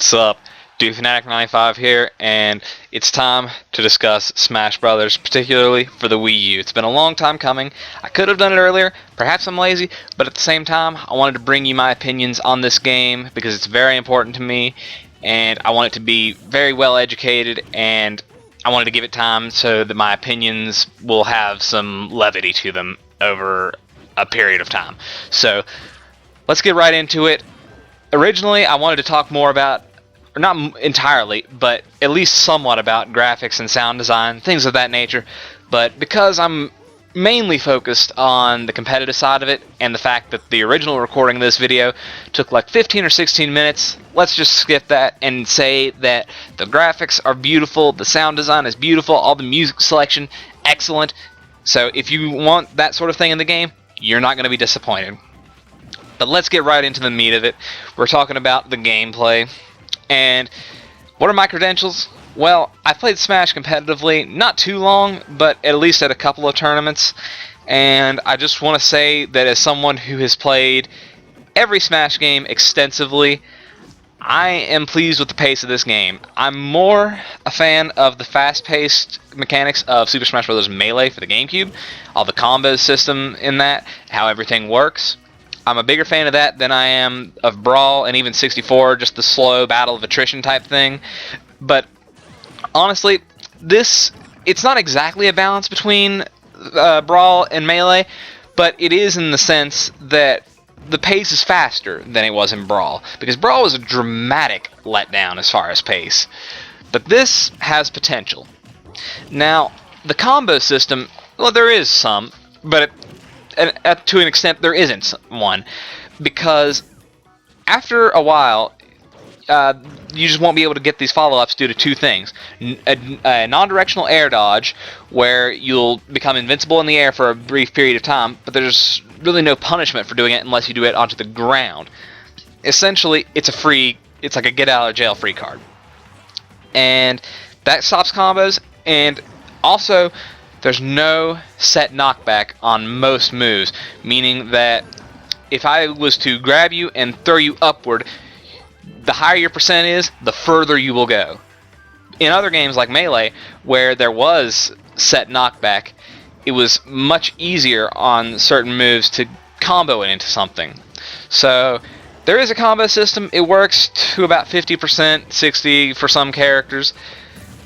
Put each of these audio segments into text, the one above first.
What's up? Dude Fanatic95 here, and it's time to discuss Smash Brothers, particularly for the Wii U. It's been a long time coming. I could have done it earlier, perhaps I'm lazy, but at the same time, I wanted to bring you my opinions on this game because it's very important to me, and I want it to be very well educated, and I wanted to give it time so that my opinions will have some levity to them over a period of time. So, let's get right into it. Originally, I wanted to talk more about, or not entirely, but at least somewhat about graphics and sound design, things of that nature. But because I'm mainly focused on the competitive side of it, and the fact that the original recording of this video took like 15 or 16 minutes, let's just skip that and say that the graphics are beautiful, the sound design is beautiful, all the music selection, excellent. So if you want that sort of thing in the game, you're not going to be disappointed. But let's get right into the meat of it. We're talking about the gameplay. And what are my credentials? Well, I played Smash competitively, not too long, but at least at a couple of tournaments. And I just want to say that as someone who has played every Smash game extensively, I am pleased with the pace of this game. I'm more a fan of the fast-paced mechanics of Super Smash Bros. Melee for the GameCube, all the combo system in that, how everything works. I'm a bigger fan of that than I am of Brawl and even 64, just the slow battle of attrition type thing. But honestly, it's not exactly a balance between Brawl and Melee, but it is in the sense that the pace is faster than it was in Brawl, because Brawl was a dramatic letdown as far as pace. But this has potential. Now, the combo system, well, there is some, but to an extent there isn't one, because after a while you just won't be able to get these follow-ups due to two things. A non-directional air dodge, where you'll become invincible in the air for a brief period of time, but there's really no punishment for doing it unless you do it onto the ground. Essentially, it's like a get-out-of-jail-free card. And that stops combos, and also there's no set knockback on most moves, meaning that if I was to grab you and throw you upward, the higher your percent is, the further you will go. In other games like Melee, where there was set knockback, it was much easier on certain moves to combo it into something. So there is a combo system. It works to about 50%, 60% for some characters,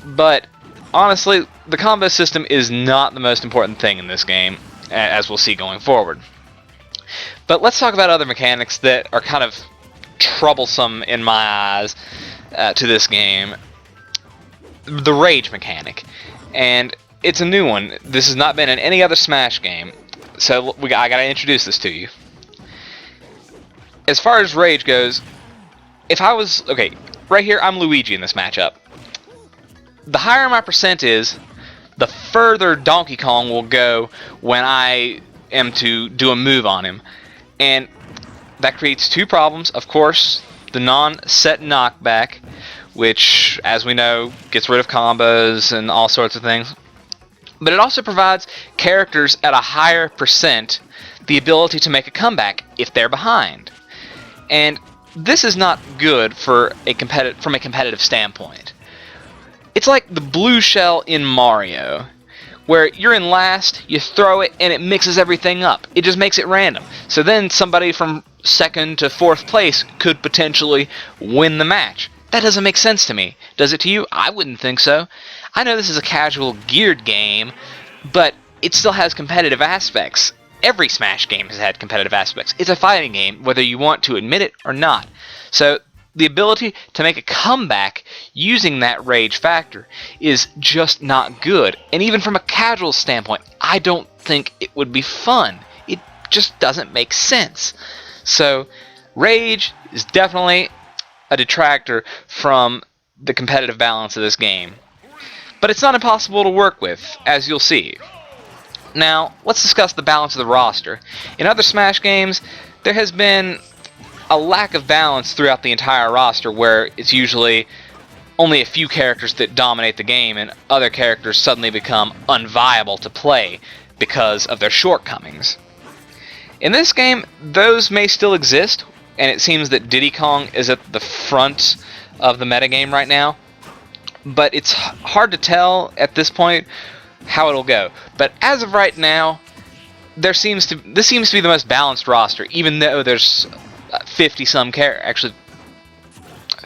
but honestly, the combo system is not the most important thing in this game, as we'll see going forward. But let's talk about other mechanics that are kind of troublesome in my eyes to this game. The rage mechanic. And it's a new one. This has not been in any other Smash game, so I gotta introduce this to you. As far as rage goes, okay, right here I'm Luigi in this matchup. The higher my percent is, the further Donkey Kong will go when I am to do a move on him. And that creates two problems. Of course, the non-set knockback, which, as we know, gets rid of combos and all sorts of things. But it also provides characters at a higher percent the ability to make a comeback if they're behind. And this is not good from a competitive standpoint. It's like the blue shell in Mario, where you're in last, you throw it, and it mixes everything up. It just makes it random. So then somebody from second to fourth place could potentially win the match. That doesn't make sense to me. Does it to you? I wouldn't think so. I know this is a casual geared game, but it still has competitive aspects. Every Smash game has had competitive aspects. It's a fighting game, whether you want to admit it or not. So the ability to make a comeback using that rage factor is just not good. And even from a casual standpoint, I don't think it would be fun. It just doesn't make sense. So rage is definitely a detractor from the competitive balance of this game. But it's not impossible to work with, as you'll see. Now, let's discuss the balance of the roster. In other Smash games, there has been a lack of balance throughout the entire roster, where it's usually only a few characters that dominate the game and other characters suddenly become unviable to play because of their shortcomings. In this game, those may still exist, and it seems that Diddy Kong is at the front of the metagame right now, but it's hard to tell at this point how it'll go. But as of right now, this seems to be the most balanced roster, even though there's 50 some actually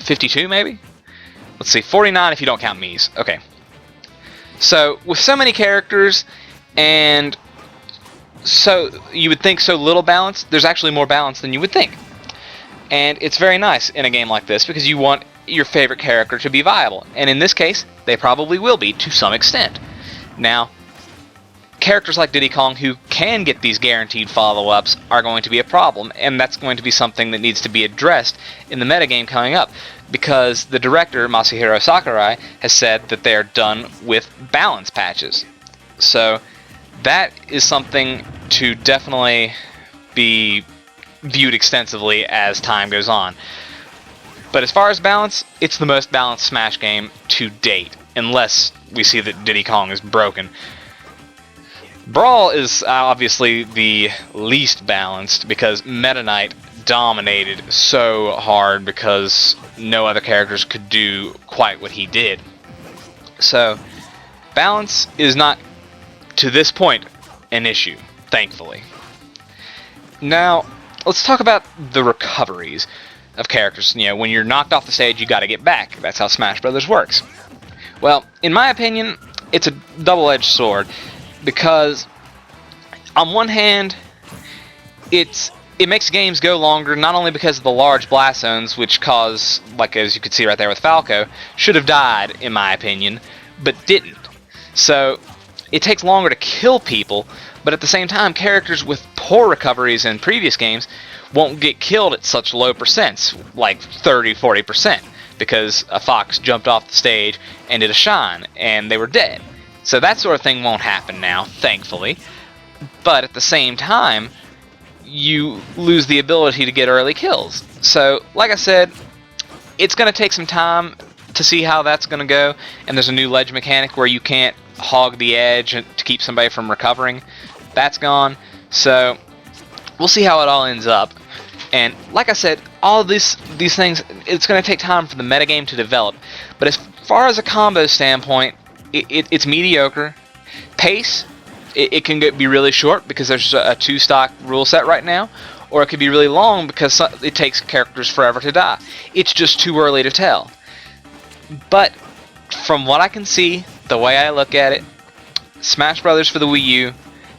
52 maybe. Let's see, 49 if you don't count Mies. Okay. So with so many characters, and so you would think so little balance, there's actually more balance than you would think. And it's very nice in a game like this because you want your favorite character to be viable. And in this case, they probably will be to some extent. Now, characters like Diddy Kong who can get these guaranteed follow-ups are going to be a problem, and that's going to be something that needs to be addressed in the metagame coming up, because the director, Masahiro Sakurai, has said that they are done with balance patches. So that is something to definitely be viewed extensively as time goes on. But as far as balance, it's the most balanced Smash game to date, unless we see that Diddy Kong is broken. Brawl is obviously the least balanced because Meta Knight dominated so hard because no other characters could do quite what he did. So balance is not, to this point, an issue, thankfully. Now, let's talk about the recoveries of characters. You know, when you're knocked off the stage, you gotta get back. That's how Smash Brothers works. Well, in my opinion, it's a double-edged sword, because on one hand, it makes games go longer, not only because of the large blast zones, which cause, like as you could see right there with Falco, should have died, in my opinion, but didn't. So it takes longer to kill people, but at the same time, characters with poor recoveries in previous games won't get killed at such low percents, like 30-40%, because a fox jumped off the stage and did a shine, and they were dead. So that sort of thing won't happen now, thankfully. But at the same time, you lose the ability to get early kills. So, like I said, it's going to take some time to see how that's going to go. And there's a new ledge mechanic where you can't hog the edge to keep somebody from recovering. That's gone. So, we'll see how it all ends up. And like I said, all these things, it's going to take time for the metagame to develop. But as far as a combo standpoint, it's mediocre. Pace, it can be really short because there's a 2-stock rule set right now, or it could be really long because it takes characters forever to die. It's just too early to tell. But from what I can see, the way I look at it, Smash Brothers for the Wii U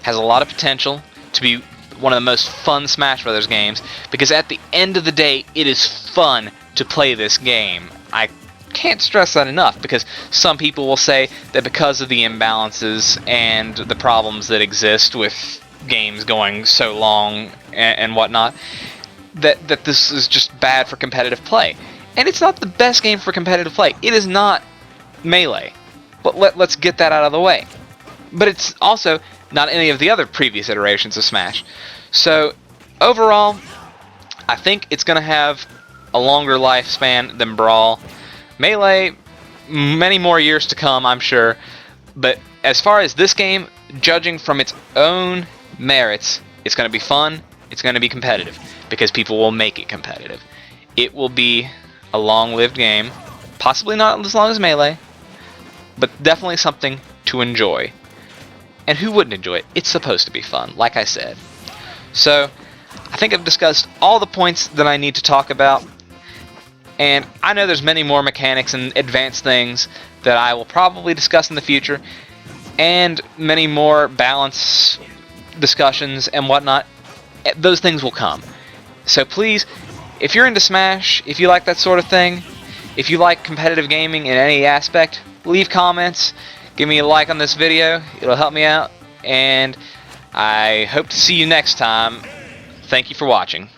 has a lot of potential to be one of the most fun Smash Brothers games, because at the end of the day, it is fun to play this game. I can't stress that enough, because some people will say that because of the imbalances and the problems that exist with games going so long and whatnot, that this is just bad for competitive play. And it's not the best game for competitive play. It is not Melee. But let's get that out of the way. But it's also not any of the other previous iterations of Smash. So overall, I think it's going to have a longer lifespan than Brawl. Melee, many more years to come, I'm sure. But as far as this game, judging from its own merits, it's going to be fun, it's going to be competitive, because people will make it competitive. It will be a long-lived game, possibly not as long as Melee, but definitely something to enjoy. And who wouldn't enjoy it? It's supposed to be fun, like I said. So, I think I've discussed all the points that I need to talk about. And I know there's many more mechanics and advanced things that I will probably discuss in the future, and many more balance discussions and whatnot. Those things will come. So please, if you're into Smash, if you like that sort of thing, if you like competitive gaming in any aspect, leave comments, give me a like on this video, it'll help me out, and I hope to see you next time. Thank you for watching.